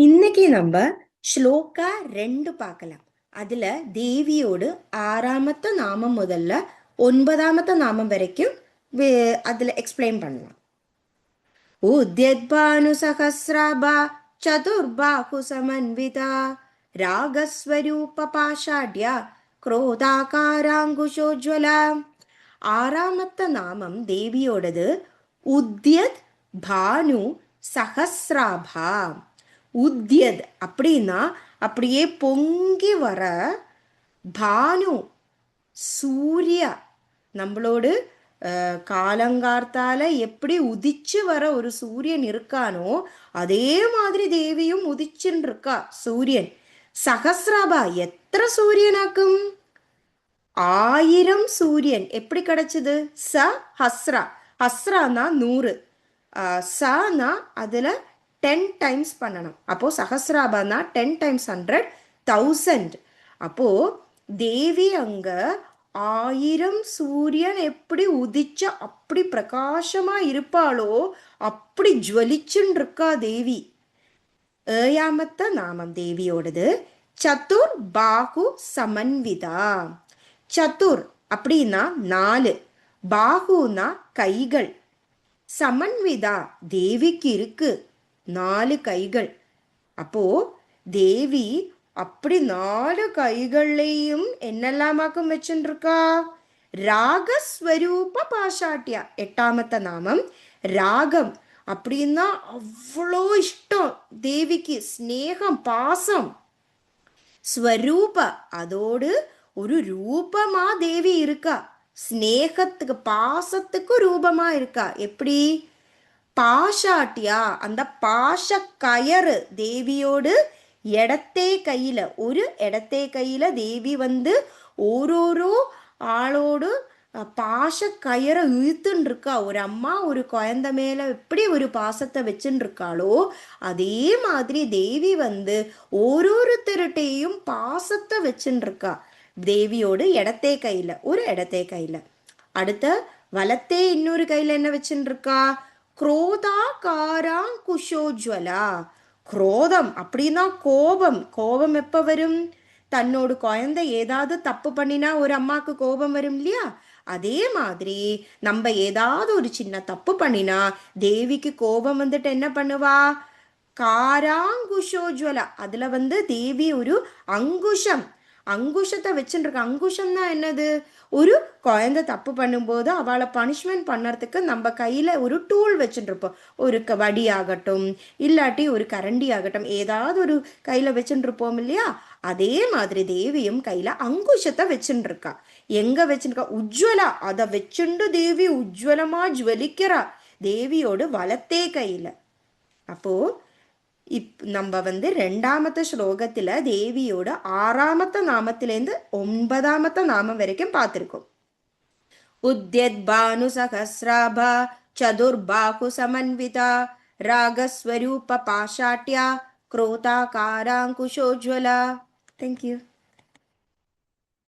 இன்னைக்கு நம்ம ஸ்லோகா 2 பார்க்கலாம். அதுல தேவியோடு 6ஆமத்த நாமம் முதல்ல 9ஆமத்த நாமம் வரைக்கும் அதுல எக்ஸ்பிளைன் பண்ணலாம். உத்யத்பானு சகஸ்ராபா சதுர்பாஹு சமன்விதா ராகஸ்வரூப பாஷாட்யா குரோதாகாராங்குஷோஜ்வலா. 6ஆமத்த நாமம் தேவியோடது உத்யத் பானு சகஸ்ராபா. உத்யத் அப்படின்னா அப்படியே பொங்கி வர, பானு சூர்யா நம்மளோடு காலங்கார்த்தால எப்படி உதிச்சு வர ஒரு சூரியன் இருக்கானோ அதே மாதிரி தேவியும் உதிச்சுன்னு இருக்கா சூரியன். சகஸ்ராபா எத்தனை சூரியனாக்கும்? 1000 சூரியன். எப்படி கிடைச்சது? ஹஸ்ரா. ஹஸ்ரானா 100, சனா அதுல 10 டைம்ஸ் பண்ணணும். அப்போ சகஸ்ராபானா 10 டைம்ஸ் 100, 1000. அப்போ தேவி அங்க 1000 சூரியன் எப்படி உதிச்ச அப்படி பிரகாசமா இருப்பாளோ அப்படி ஜுவலிச்சுன்னு இருக்கா தேவி. 7ஆமத்த நாமம் தேவியோடது சதுர் பாகு சமன்விதா. சதுர் அப்படின்னா 4, பாகுனா கைகள், சமன்விதா தேவிக்கு இருக்கு 4 கைகள். அப்போ தேவி அப்படி 4 கைகள்லையும் என்னெல்லாமாக்கும் வச்சுருக்கா? ராகஸ்வரூப பாஷாட்டியா. 8ஆமத்த நாமம் ராகம் அப்படின்னா அவ்வளோ இஷ்டம் தேவிக்கு, ஸ்நேகம், பாசம். ஸ்வரூப அதோடு ஒரு ரூபமா தேவி இருக்கா, ஸ்நேகத்துக்கு பாசத்துக்கு ரூபமா இருக்கா. எப்படி? பாஷாட்டியா அந்த பாஷ கயறு தேவியோடு இடத்தே கையில, ஒரு இடத்தே கையில தேவி வந்து ஓரோரோ ஆளோடு பாஷ கயரை இழுத்துன்னு இருக்கா. ஒரு அம்மா ஒரு குழந்தை மேல எப்படி ஒரு பாசத்தை வச்சுன்னு இருக்காளோ அதே மாதிரி தேவி வந்து ஓரோருத்தருட்டையும் பாசத்தை வச்சுன்னு இருக்கா. தேவியோடு இடத்தே கையில, ஒரு இடத்தே கையில. அடுத்த வலத்தே இன்னொரு கையில என்ன வச்சுன்னு இருக்கா? குரோதாகாராங்குஷோஜ்வலா. குரோதம் அப்படின்னா கோபம். கோபம் எப்ப வரும்? தன்னோட குழந்தை ஏதாவது தப்பு பண்ணினா ஒரு அம்மாக்கு கோபம் வரும் இல்லையா? அதே மாதிரி நம்ம ஏதாவது ஒரு சின்ன தப்பு பண்ணினா தேவிக்கு கோபம் வந்துட்டு என்ன பண்ணுவா? காராங்குஷோஜ்வலா. அதுல வந்து தேவி ஒரு அங்குஷம், அங்குஷத்தை வச்சுருக்க. அங்குஷம்னா என்னது? ஒரு குழந்தை தப்பு பண்ணும்போது அவளை பனிஷ்மெண்ட் பண்ணுறதுக்கு நம்ம கையில் ஒரு டூல் வச்சுருப்போம். ஒரு வடி ஆகட்டும், இல்லாட்டி ஒரு கரண்டி ஆகட்டும், ஏதாவது ஒரு கையில் வச்சுருப்போம் இல்லையா? அதே மாதிரி தேவியும் கையில் அங்குஷத்தை வச்சுருக்கா. எங்கே வச்சுருக்கா? உஜ்வலா. அதை வச்சுண்டு தேவி உஜ்வலமாக ஜுவலிக்கிறா தேவியோடு வலத்தே கையில். அப்போது நம்ம வந்து 2ஆமத்த ஸ்லோகத்துல தேவியோட 6ஆமத்த நாமத்திலேருந்து 9ஆமத்த நாமம் வரைக்கும் பார்த்திருக்கோம். உத்யத் பானு சகஸ்ராபா சதுர்பாகு சமன்விதா ராகஸ்வரூப பாஷாட்யா குரோதாகாராங்குஷோஜ்வலா. தேங்க்யூ.